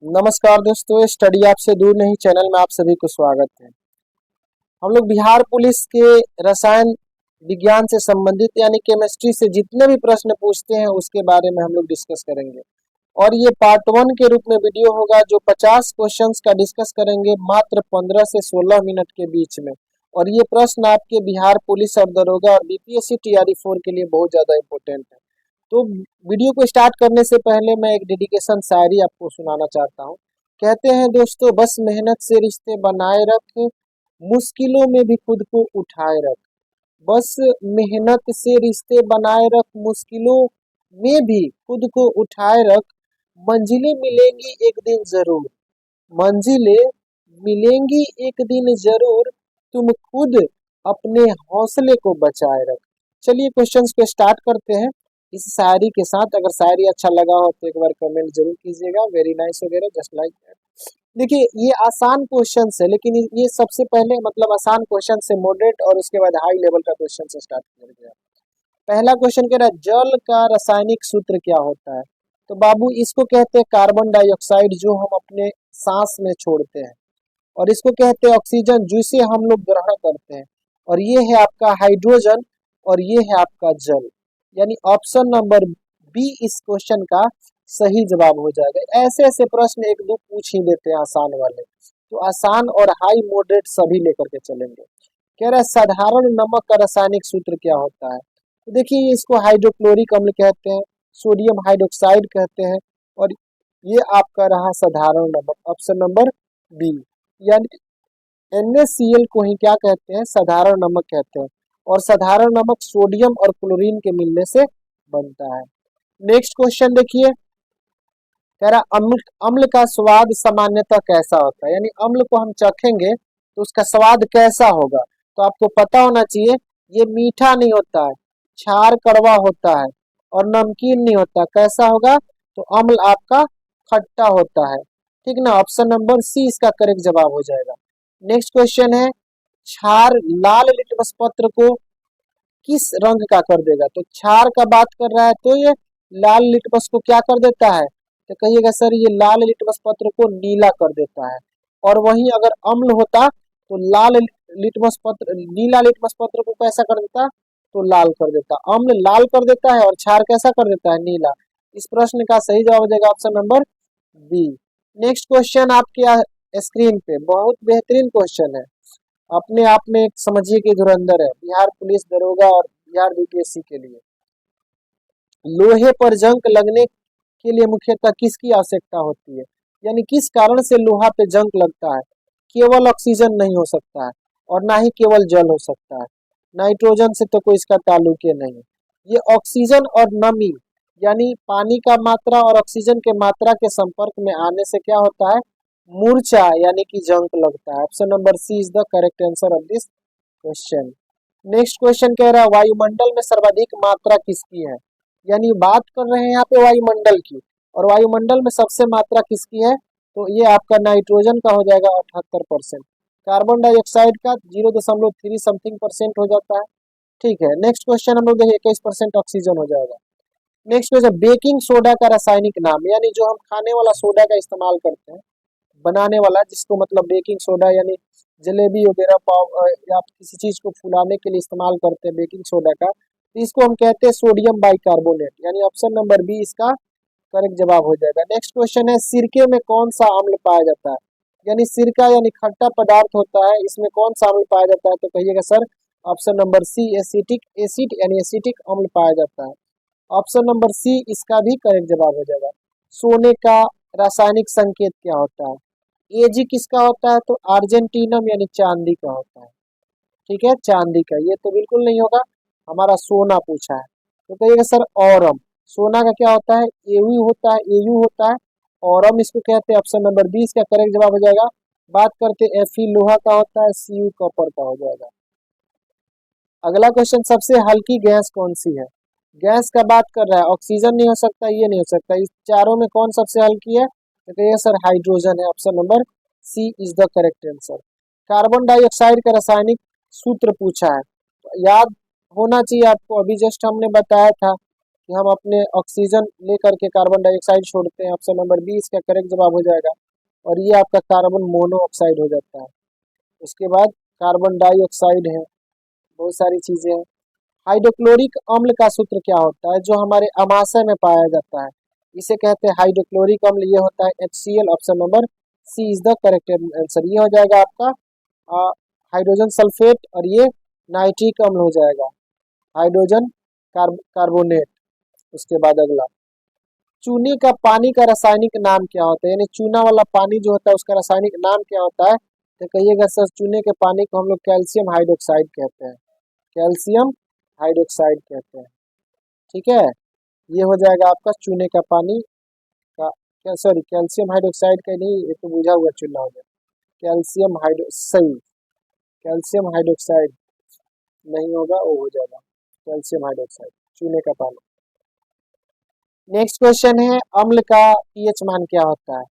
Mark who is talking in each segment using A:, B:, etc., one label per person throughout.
A: नमस्कार दोस्तों, स्टडी आपसे दूर नहीं चैनल में आप सभी को स्वागत है। हम लोग बिहार पुलिस के रसायन विज्ञान से संबंधित यानी केमिस्ट्री से जितने भी प्रश्न पूछते हैं उसके बारे में हम लोग डिस्कस करेंगे। और ये पार्ट 1 के रूप में वीडियो होगा जो 50 क्वेश्चंस का डिस्कस करेंगे मात्र 15 से 16 मिनट के बीच में। और ये प्रश्न आपके बिहार पुलिस और दरोगा और बीपीएससी टीआरई 4 के लिए बहुत ज़्यादा इंपॉर्टेंट है। तो वीडियो को स्टार्ट करने से पहले मैं एक डेडिकेशन शायरी आपको सुनाना चाहता हूँ। कहते हैं दोस्तों, बस मेहनत से रिश्ते बनाए रख, मुश्किलों में भी खुद को उठाए रख। बस मेहनत से रिश्ते बनाए रख, मुश्किलों में भी खुद को उठाए रख। मंजिलें मिलेंगी एक दिन जरूर, मंजिलें मिलेंगी एक दिन जरूर, तुम खुद अपने हौसले को बचाए रख। चलिए क्वेश्चंस पे स्टार्ट करते हैं इस शायरी के साथ। अगर शायरी अच्छा लगा हो तो एक बार कमेंट जरूर कीजिएगा, वेरी नाइस वगैरह, जस्ट लाइक दैट। देखिए ये आसान क्वेश्चन है, लेकिन ये सबसे पहले मतलब आसान क्वेश्चन से मॉडरेट और उसके बाद हाई लेवल का क्वेश्चन से स्टार्ट किया गया। पहला क्वेश्चन कह रहा है जल का रासायनिक सूत्र क्या होता है। तो बाबू इसको कहते हैं कार्बन डाइऑक्साइड, जो हम अपने सांस में छोड़ते हैं। और इसको कहते हैं ऑक्सीजन, जिसे हम लोग ग्रहण करते हैं। और ये है आपका हाइड्रोजन, और ये है आपका जल। यानी ऑप्शन नंबर बी इस क्वेश्चन का सही जवाब हो जाएगा। ऐसे ऐसे प्रश्न एक दो पूछ ही देते हैं आसान वाले, तो आसान और हाई मॉडरेट सभी लेकर के चलेंगे। कह रहा है साधारण नमक का रासायनिक सूत्र क्या होता है। तो देखिए इसको हाइड्रोक्लोरिक अम्ल कहते हैं, सोडियम हाइड्रोक्साइड कहते हैं, और ये आपका रहा साधारण नमक, ऑप्शन नंबर बी। यानी NaCl को ही क्या कहते हैं, साधारण नमक कहते हैं। और साधारण नमक सोडियम और क्लोरीन के मिलने से बनता है। नेक्स्ट क्वेश्चन देखिए, कह रहा अम्ल अम्ल का स्वाद सामान्यतः कैसा होता है। यानी अम्ल को हम चखेंगे तो उसका स्वाद कैसा होगा। तो आपको पता होना चाहिए ये मीठा नहीं होता है, क्षार कड़वा होता है, और नमकीन नहीं होता। कैसा होगा, तो अम्ल आपका खट्टा होता है। ठीक ना, ऑप्शन नंबर सी इसका करेक्ट जवाब हो जाएगा। नेक्स्ट क्वेश्चन है क्षार लाल लिटमस पत्र को किस रंग का कर देगा। तो क्षार का बात कर रहा है तो ये लाल लिटमस को क्या कर देता है, तो कहिएगा सर ये लाल लिटमस पत्र को नीला कर देता है। और वहीं अगर अम्ल होता तो लाल लिटमस पत्र नीला लिटमस पत्र को कैसा कर देता, तो लाल कर देता। अम्ल लाल कर देता है और क्षार कैसा कर देता है, नीला। इस प्रश्न का सही जवाब हो जाएगा option number B. Next question आपके स्क्रीन पे बहुत बेहतरीन क्वेश्चन है, अपने आप में एक समझिए कि धुरंधर है बिहार पुलिस दरोगा और बिहार बीपीएससी के लिए। लोहे पर जंग लगने के लिए मुख्यतः किसकी आवश्यकता होती है। यानी किस कारण से लोहा पे जंग लगता है। केवल ऑक्सीजन नहीं हो सकता है, और ना ही केवल जल हो सकता है, नाइट्रोजन से तो कोई इसका ताल्लुक ही नहीं। ये ऑक्सीजन और नमी यानी पानी का मात्रा और ऑक्सीजन के मात्रा के संपर्क में आने से क्या होता है, मूर्छा यानी कि जंग लगता है। Option number C is the correct answer of this question. Next question कह रहा है वायुमंडल में सर्वाधिक मात्रा किसकी है। यानी बात कर रहे हैं यहाँ पे वायुमंडल की, और वायुमंडल में सबसे मात्रा किसकी है, तो ये आपका नाइट्रोजन का हो जाएगा 78%। कार्बन डाइऑक्साइड का 0.3 समथिंग परसेंट हो जाता है। ठीक है, नेक्स्ट क्वेश्चन हम लोग देखिए 21% ऑक्सीजन हो जाएगा। नेक्स्ट क्वेश्चन बेकिंग सोडा का रासायनिक नाम, यानी जो हम खाने वाला सोडा का इस्तेमाल करते हैं बनाने वाला, जिसको मतलब बेकिंग सोडा यानी जलेबी वगैरह पाव या किसी चीज को फुलाने के लिए इस्तेमाल करते हैं बेकिंग सोडा का, तो इसको हम कहते हैं सोडियम बाइकार्बोनेट। यानी ऑप्शन नंबर बी इसका करेक्ट जवाब हो जाएगा। नेक्स्ट क्वेश्चन है सिरके में कौन सा अम्ल पाया जाता है। यानी सिरका यानी खट्टा पदार्थ होता है, इसमें कौन सा अम्ल पाया जाता है, तो कहिएगा sir option number C acetic acid यानी एसिटिक अम्ल पाया जाता है। ऑप्शन नंबर सी इसका भी करेक्ट जवाब हो जाएगा। सोने का रासायनिक संकेत क्या होता है। एजी किसका होता है, तो अर्जेंटीनम यानी चांदी का होता है। ठीक है, चांदी का, ये तो बिल्कुल नहीं होगा, हमारा सोना पूछा है। तो कहिएगा सर औरम, सोना का क्या होता है, एयू होता है, एयू होता है, औरम इसको कहते हैं। ऑप्शन नंबर 20 का करेक्ट जवाब हो जाएगा। बात करते हैं एफी लोहा का होता है, सीयू कॉपर का हो जाएगा। अगला क्वेश्चन सबसे हल्की गैस कौन सी है। गैस का बात कर रहा है, ऑक्सीजन नहीं हो सकता, ये नहीं हो सकता, इस चारों में कौन सबसे हल्की है, तो कहिए सर हाइड्रोजन है। Option number C is the correct answer. Carbon dioxide का रासायनिक सूत्र पूछा है, तो याद होना चाहिए आपको, अभी जस्ट हमने बताया था कि हम अपने ऑक्सीजन लेकर के कार्बन डाइऑक्साइड छोड़ते हैं। ऑप्शन नंबर बी इसका करेक्ट जवाब हो जाएगा। और ये आपका कार्बन मोनोऑक्साइड हो जाता है। उसके बाद कार्बन डाइऑक्साइड है, बहुत सारी चीजें हैं। हाइड्रोक्लोरिक अम्ल का सूत्र क्या होता है, जो हमारे अमाशय में पाया जाता है, इसे कहते हैं हाइड्रोक्लोरिक अम्ल। ये होता है HCl। Option number C is the correct answer. ये हो जाएगा आपका हाइड्रोजन सल्फेट, और ये नाइट्रिक अम्ल हो जाएगा, हाइड्रोजन कार्बोनेट। उसके बाद अगला, चूने का पानी का रासायनिक नाम क्या होता है, यानी चूना वाला पानी जो होता है उसका रासायनिक नाम क्या होता है, तो कहिएगा सर चूने के पानी को हम लोग कैल्शियम हाइड्रोक्साइड कहते हैं, कैल्शियम हाइड्रोक्साइड कहते हैं। ठीक है, ये हो जाएगा आपका चूने का पानी का, क्या सॉरी कैल्शियम हाइड्रोक्साइड का नहीं, ये तो बुझा हुआ चूना हो गया, कैल्शियम हाइड्रो सही, कैल्शियम हाइड्रोक्साइड नहीं होगा, वो हो जाएगा कैल्शियम हाइड्रोक्साइड, चूने का पानी। नेक्स्ट क्वेश्चन है, अम्ल का पीएच मान क्या होता है।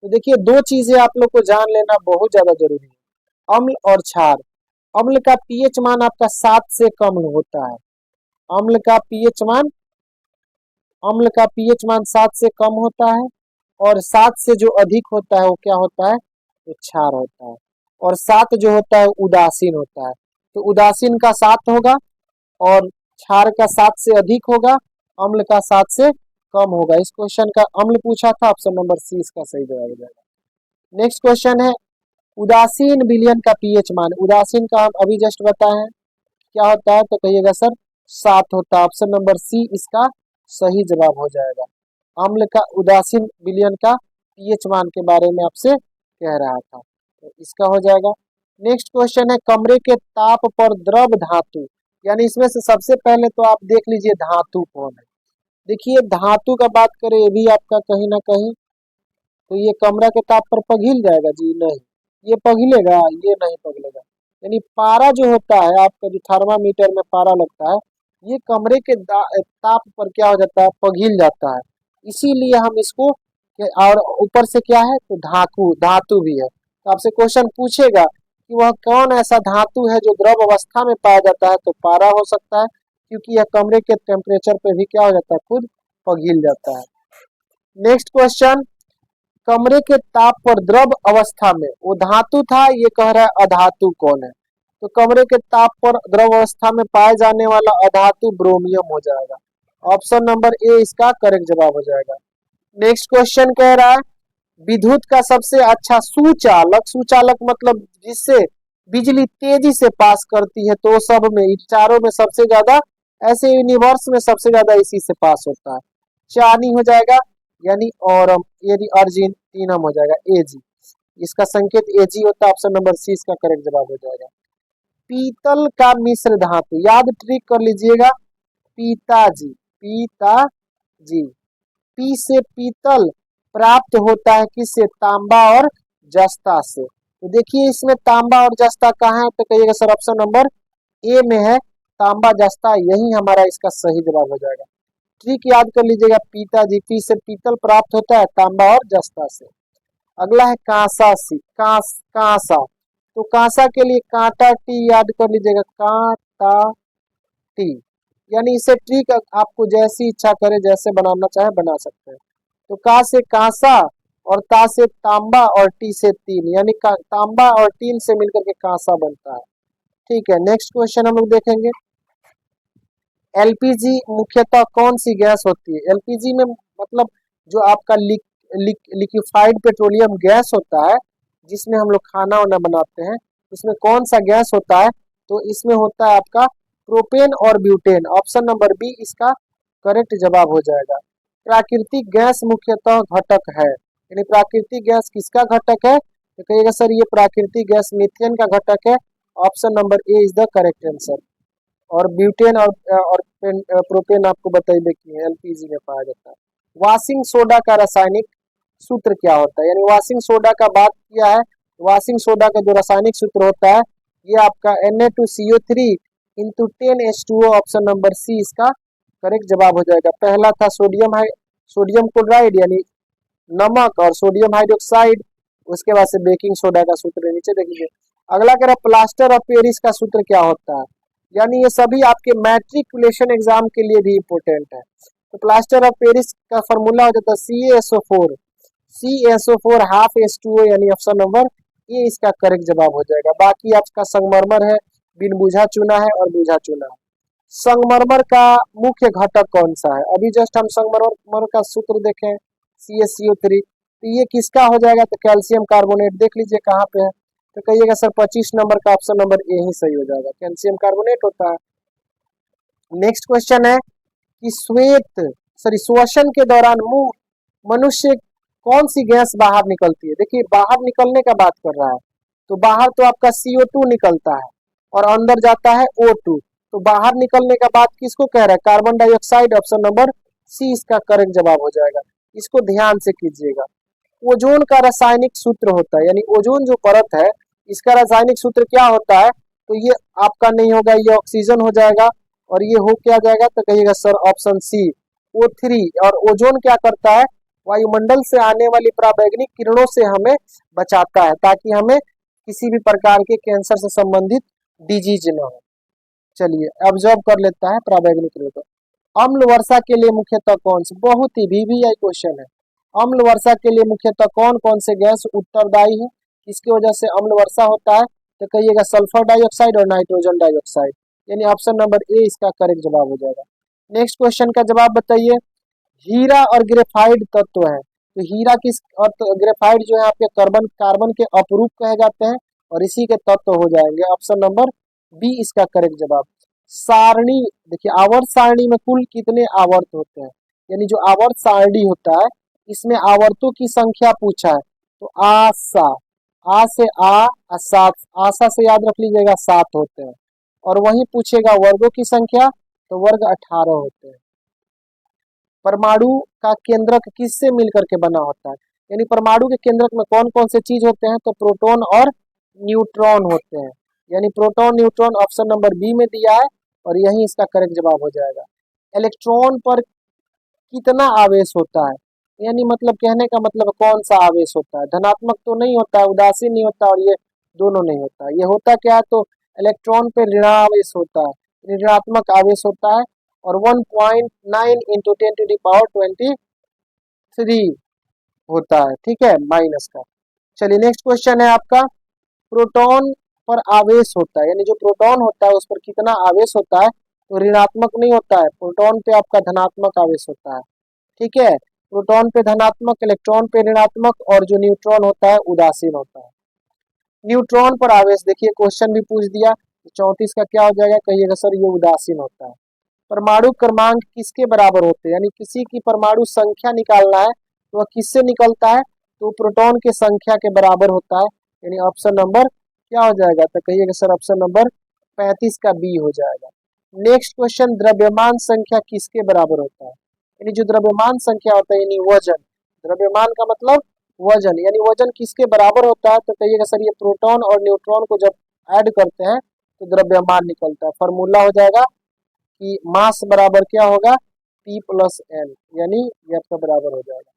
A: तो देखिए दो चीजें आप लोग को जान लेना बहुत ज्यादा जरूरी है, अम्ल और क्षार। अम्ल का पीएच मान आपका 7 से कम होता है। अम्ल का पीएच मान, अम्ल का पीएच मान 7 से कम होता है, और 7 से जो अधिक होता है वो क्या होता है, तो क्षार होता है। और 7 जो होता है उदासीन होता है, तो उदासीन का 7 होगा, और क्षार का 7 से अधिक होगा, अम्ल का 7 से कम होगा। इस क्वेश्चन का अम्ल पूछा था, ऑप्शन नंबर सी इसका सही जवाब हो जाएगा। नेक्स्ट क्वेश्चन है, उदासीन विलयन का पीएच मान। उदासीन का हम अभी जस्ट बताए हैं क्या होता है, तो कहिएगा सर 7 होता है। ऑप्शन नंबर सी इसका सही जवाब हो जाएगा। अम्ल का उदासीन विलयन का पीएच मान के बारे में आपसे कह रहा था, तो इसका हो जाएगा। नेक्स्ट क्वेश्चन है, कमरे के ताप पर द्रव धातु, यानी इसमें से सबसे पहले तो आप देख लीजिए धातु कौन है। देखिए धातु का बात करें, ये भी आपका कहीं ना कहीं, तो ये कमरा के ताप पर पिघल जाएगा जी, नहीं ये पिघलेगा, ये नहीं पिघलेगा। यानी पारा जो होता है आपका, जो थर्मामीटर में पारा लगता है, ये कमरे के ताप पर क्या हो जाता है, पिघल जाता है। इसीलिए हम इसको, और ऊपर से क्या है, तो धातु, धातु भी है। तो आपसे क्वेश्चन पूछेगा कि वह कौन ऐसा धातु है जो द्रव अवस्था में पाया जाता है, तो पारा हो सकता है, क्योंकि यह कमरे के टेम्परेचर पे भी क्या हो जाता है, खुद पिघल जाता है। नेक्स्ट क्वेश्चन, कमरे के ताप पर द्रव अवस्था में, वो धातु था, ये कह रहा है अधातु कौन है, तो कमरे के ताप पर द्रव अवस्था में पाए जाने वाला अधातु ब्रोमियम हो जाएगा। ऑप्शन नंबर ए इसका करेक्ट जवाब हो जाएगा। नेक्स्ट क्वेश्चन कह रहा है, विद्युत का सबसे अच्छा सुचालक, सुचालक मतलब जिससे बिजली तेजी से पास करती है, तो सब में, इन चारों में सबसे ज्यादा, ऐसे यूनिवर्स में सबसे ज्यादा इसी से पास होता है, चानी हो जाएगा, यानी औरम, यदि अर्जेंटीनम हो जाएगा, एजी, इसका संकेत एजी होता है। ऑप्शन नंबर सी इसका करेक्ट जवाब हो जाएगा। पीतल का मिश्र धातु, याद ट्रिक कर लीजिएगा, पीताजी, पीताजी, पी से पीतल प्राप्त होता है किससे, तांबा और जस्ता से। तो देखिए इसमें तांबा और जस्ता कहाँ है, तो कहिएगा सर ऑप्शन नंबर ए में है, तांबा जस्ता, यही हमारा इसका सही जवाब हो जाएगा। ट्रिक याद कर लीजिएगा, पीताजी, पी से पीतल प्राप्त होता है तांबा और जस्ता से। अगला है कांसा सी, कांसा, तो कांसा के लिए कांटा टी याद कर लीजिएगा, कांटा टी, यानी इसे ट्रिक आपको जैसी इच्छा करे, जैसे बनाना चाहे बना सकते हैं। तो का से कांसा, और ता से तांबा, और टी से तीन, यानी तांबा और तीन से मिलकर के कांसा बनता है। ठीक है, नेक्स्ट क्वेश्चन हम लोग देखेंगे, एलपीजी मुख्यतः कौन सी गैस होती है। एलपीजी में मतलब जो आपका लिक्विफाइड पेट्रोलियम गैस होता है, जिसमें हम लोग खाना वाना बनाते हैं, उसमें कौन सा गैस होता है, तो इसमें होता है आपका प्रोपेन और ब्यूटेन। ऑप्शन नंबर बी इसका करेक्ट जवाब हो जाएगा। प्राकृतिक गैस मुख्यतः घटक है, यानी प्राकृतिक गैस किसका घटक है, तो कहिएगा सर ये प्राकृतिक गैस मीथेन का घटक है। Option number A is the correct answer. और ब्यूटेन और प्रोपेन आपको बताइए कि एलपीजी में पाया जाता है। वॉशिंग सोडा का रासायनिक सूत्र क्या होता है, यानी वॉशिंग सोडा का बात किया है, वॉशिंग सोडा का जो रासायनिक सूत्र होता है, ये आपका Na2CO3 into 10H2O। Option number C इसका करेक्ट जवाब हो जाएगा। पहला था सोडियम क्लोराइड यानी नमक, और सोडियम हाइड्रोक्साइड, उसके बाद से बेकिंग सोडा का सूत्र नीचे देख लीजिए। अगला कह रहा है प्लास्टर ऑफ पेरिस का सूत्र क्या होता है, यानी ये सभी आपके मैट्रिकुलेशन एग्जाम के लिए भी इंपोर्टेंट है। तो प्लास्टर ऑफ पेरिस का फॉर्मूला हो जाता है CaSO4, CaSO4 हाफ H2O, यानी ऑप्शन नंबर ए इसका करेक्ट जवाब हो जाएगा। बाकी आपका संगमरमर है, बिन बुझा चुना है और बुझा चुना है। संगमरमर का मुख्य घटक कौन सा है? अभी जस्ट हम संगमरमर का सूत्र देखें, CaCO3, तो ये किसका हो जाएगा? तो कैल्शियम कार्बोनेट। देख लीजिए कहाँ पे है, तो कहिएगा सर 25 नंबर का ऑप्शन नंबर ए ही सही हो जाएगा, कैल्शियम कार्बोनेट होता है। नेक्स्ट क्वेश्चन है कि श्वसन के दौरान मुंह मनुष्य कौन सी गैस बाहर निकलती है? देखिए बाहर निकलने का बात कर रहा है, तो बाहर तो आपका CO2 निकलता है और अंदर जाता है O2, तो बाहर निकलने का बात किसको कह रहा है? Carbon dioxide. Option number C इसका करेक्ट जवाब हो जाएगा। इसको ध्यान से कीजिएगा। ओजोन का रासायनिक सूत्र होता है, यानी ओजोन जो परत है इसका रासायनिक सूत्र क्या होता है? तो ये आपका नहीं होगा, ये ऑक्सीजन हो जाएगा और ये हो क्या जाएगा? तो कहिएगा सर ऑप्शन सी O3। और ओजोन क्या करता है? वायुमंडल से आने वाली पराबैंगनी किरणों से हमें बचाता है, ताकि हमें किसी भी प्रकार के कैंसर से संबंधित डिजीज न हो। चलिए ऑब्जर्व कर लेता है पराबैंगनी किरणों को। अम्ल वर्षा के लिए मुख्यतः कौन से, बहुत ही VVI क्वेश्चन है, अम्ल वर्षा के लिए मुख्यतः कौन कौन से गैस उत्तरदायी है? किसकी वजह से अम्ल वर्षा होता है? तो कहिएगा सल्फर डाइऑक्साइड और नाइट्रोजन डाइऑक्साइड, यानी ऑप्शन नंबर ए इसका करेक्ट जवाब हो जाएगा। नेक्स्ट क्वेश्चन का जवाब बताइए। हीरा और ग्रेफाइट तत्व है, तो हीरा किस और ग्रेफाइट जो है आपके कार्बन कार्बन के अपरूप कहे जाते हैं और इसी के तत्व हो जाएंगे। ऑप्शन नंबर बी इसका करेक्ट जवाब। सारणी, देखिए आवर्त सारणी में कुल कितने आवर्त होते हैं? यानी जो आवर्त सारणी होता है इसमें आवर्तों की संख्या पूछा है, तो आशा, आ से आ, सात, आशा से याद रख लीजिएगा 7 होते हैं। और वहीं पूछेगा वर्गों की संख्या, तो वर्ग 18 होते हैं। परमाणु का केंद्रक किससे मिलकर के बना होता है? यानी परमाणु के केंद्रक में कौन कौन से चीज होते हैं? तो प्रोटॉन और न्यूट्रॉन होते हैं, यानी proton neutron option number B में दिया है और यही इसका करेक्ट जवाब हो जाएगा। इलेक्ट्रॉन पर कितना आवेश होता है? यानी मतलब कहने का मतलब कौन सा आवेश होता है? धनात्मक तो नहीं होता है, उदासीन नहीं होता और ये दोनों नहीं होता। ये होता क्या है? तो इलेक्ट्रॉन पे ऋणावेश होता है, ऋणात्मक आवेश होता है और 1.9 इंटू 10⁻23 होता है, ठीक है, माइनस का। चलिए नेक्स्ट क्वेश्चन है आपका, प्रोटॉन पर आवेश होता है, यानी जो प्रोटॉन होता है उस पर कितना आवेश होता है? तो ऋणात्मक नहीं होता है, प्रोटॉन पे आपका धनात्मक आवेश होता है, ठीक है। प्रोटॉन पे धनात्मक, इलेक्ट्रॉन पे ऋणात्मक और जो न्यूट्रॉन होता है उदासीन होता है। न्यूट्रॉन पर आवेश, देखिए क्वेश्चन भी पूछ दिया, 34 का क्या हो जाएगा? कहिएगा सर ये उदासीन होता है। परमाणु क्रमांक किसके बराबर होते हैं? यानी किसी की परमाणु संख्या निकालना है तो वह किससे निकलता है? तो प्रोटॉन के संख्या के बराबर होता है, यानी ऑप्शन नंबर क्या हो जाएगा? तो कहिएगा सर ऑप्शन नंबर 35 का बी हो जाएगा। नेक्स्ट क्वेश्चन, द्रव्यमान संख्या किसके बराबर होता है? यानी जो द्रव्यमान संख्या होता है यानी वजन, द्रव्यमान का मतलब वजन, यानी वजन किसके बराबर होता है? तो कहिएगा सर ये प्रोटॉन और न्यूट्रॉन को जब ऐड करते हैं तो द्रव्यमान निकलता है। फॉर्मूला हो जाएगा कि मास बराबर क्या होगा? P+N, यानी ये आपका बराबर हो जाएगा।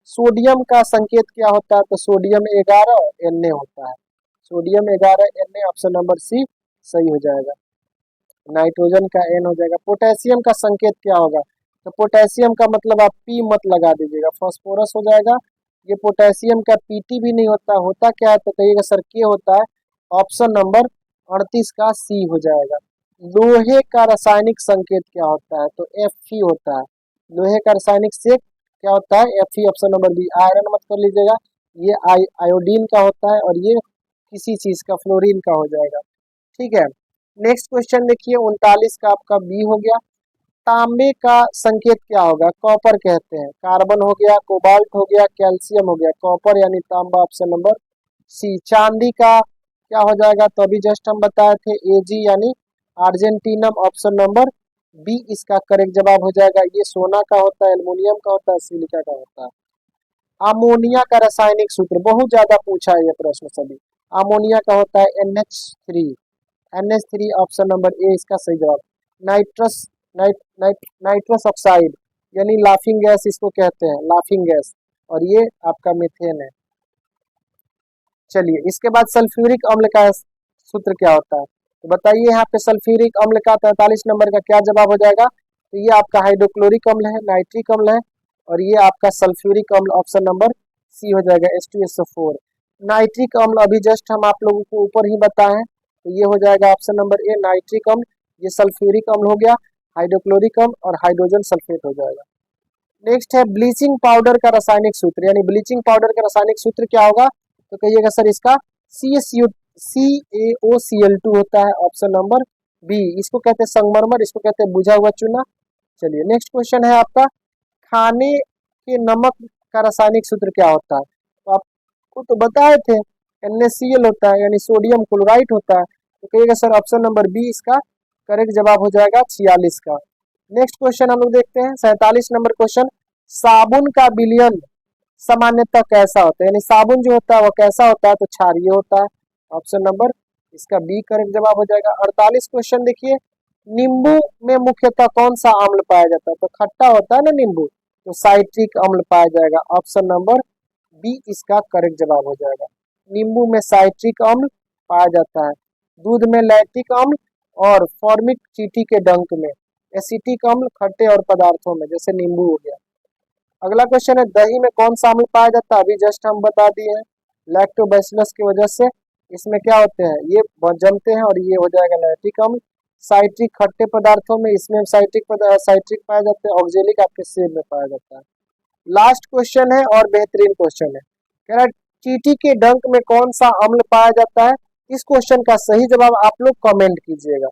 A: सोडियम का संकेत क्या होता है? तो सोडियम 11 Na होता है, sodium 11 Na, option number C सही हो जाएगा। नाइट्रोजन का N हो जाएगा। पोटेशियम का संकेत क्या होगा? तो पोटेशियम का मतलब आप P मत लगा दीजिएगा, फास्फोरस हो जाएगा। ये पोटेशियम का Pt भी नहीं होता, होता क्या है? तो कहिएगा सर K होता है, ऑप्शन नंबर 38 का सी हो जाएगा। लोहे का रासायनिक संकेत क्या होता है? तो Fe होता है, लोहे का रासायनिक संकेत क्या होता है? Fe, option number B. Iron मत कर लीजिएगा, ये आयोडीन का होता है और ये किसी चीज का, फ्लोरीन का हो जाएगा, ठीक है। नेक्स्ट क्वेश्चन देखिए 39 का आपका बी हो गया। तांबे का संकेत क्या होगा? कॉपर कहते हैं, कार्बन हो गया, कोबाल्ट हो गया, कैल्शियम हो गया, कॉपर यानी तांबा, ऑप्शन नंबर सी। चांदी का क्या हो जाएगा? तो अभी जस्ट हम बताए थे Ag यानी अर्जेंटीनम, ऑप्शन नंबर बी इसका करेक्ट जवाब हो जाएगा। ये सोना का होता है, एल्युमिनियम का होता है, सिलिका का होता है। अमोनिया का रासायनिक सूत्र बहुत ज्यादा पूछा है ये प्रश्न सभी। अमोनिया का होता है NH3, NH3, option number A इसका सही जवाब। नाइट्रस नाइट्रस ऑक्साइड यानी लाफिंग गैस इसको कहते हैं, लाफिंग गैस, और ये आपका मीथेन है। चलिए इसके बाद सल्फ्यूरिक अम्ल का सूत्र क्या होता है? तो बताइए यहाँ पे सल्फ्यूरिक अम्ल का 43 नंबर का क्या जवाब हो जाएगा? तो ये आपका हाइड्रोक्लोरिक अम्ल है, नाइट्रिक अम्ल है, और ये आपका सल्फ्यूरिक अम्ल, ऑप्शन नंबर सी हो जाएगा H2SO4। नाइट्रिक अम्ल अभी जस्ट हम आप लोगों को ऊपर ही बताएं, तो ये हो जाएगा ऑप्शन नंबर ए नाइट्रिक अम्ल। ये सल्फ्यूरिक अम्ल हो गया, हाइड्रोक्लोरिक अम्ल और हाइड्रोजन सल्फेट हो जाएगा। नेक्स्ट है ब्लीचिंग पाउडर का रासायनिक सूत्र, यानी ब्लीचिंग पाउडर का रासायनिक सूत्र क्या होगा, तो कहिएगा सर इसका CaCO2 होता है, ऑप्शन नंबर बी। इसको कहते हैं संगमरमर, इसको कहते हैं बुझा हुआ चूना। चलिए नेक्स्ट क्वेश्चन है आपका, खाने के नमक का रासायनिक सूत्र क्या होता है, तो आपको तो बताए थे NaCl होता है, यानी सोडियम क्लोराइड होता है। तो कहिएगा सर ऑप्शन नंबर बी इसका करेक्ट जवाब हो जाएगा 46 का। नेक्स्ट क्वेश्चन हम लोग देखते हैं 47 नंबर क्वेश्चन, साबुन का विलयन सामान्यतः कैसा होता है, यानी साबुन जो होता है वो कैसा होता है, तो क्षारीय होता है, ऑप्शन नंबर इसका बी करेक्ट जवाब हो जाएगा। 48 क्वेश्चन देखिए, नींबू में मुख्यतः कौन सा अम्ल पाया जाता है, तो खट्टा होता है ना नींबू, तो साइट्रिक अम्ल पाया जाएगा, ऑप्शन नंबर बी इसका करेक्ट जवाब हो जाएगा। नींबू में साइट्रिक अम्ल पाया जाता है, दूध में लैक्टिक अम्ल और फॉर्मिक चींटी के डंक में एसिटिक अम्ल खट्टे और पदार्थों में जैसे नींबू हो गया। अगला क्वेश्चन है, दही में कौन सा अम्ल पाया जाता है, अभी जस्ट हम बता दिए हैं, लैक्टोबैसिलस की वजह से इसमें क्या होते हैं, ये बहुत जमते हैं और ये हो जाएगा लैक्टिक अम्ल। साइट्रिक खट्टे पदार्थों में इसमें साइट्रिक पाया जाता है, ऑक्जेलिक आपके सेब में पाया जाता है। लास्ट क्वेश्चन है और बेहतरीन क्वेश्चन है, कह रहा है चींटी के डंक में कौन सा अम्ल पाया जाता है। इस क्वेश्चन का सही जवाब आप लोग कमेंट कीजिएगा,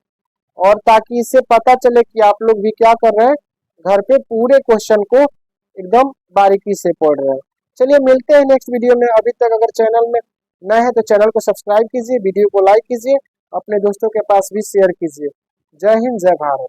A: और ताकि इससे पता चले कि आप लोग भी क्या कर रहे हैं, घर पे पूरे क्वेश्चन को एकदम बारीकी से पढ़ रहे हैं। चलिए मिलते हैं नेक्स्ट वीडियो में। अभी तक अगर चैनल में नए हैं तो चैनल को सब्सक्राइब कीजिए, वीडियो को लाइक कीजिए, अपने दोस्तों के पास भी शेयर कीजिए। जय हिंद, जय भारत।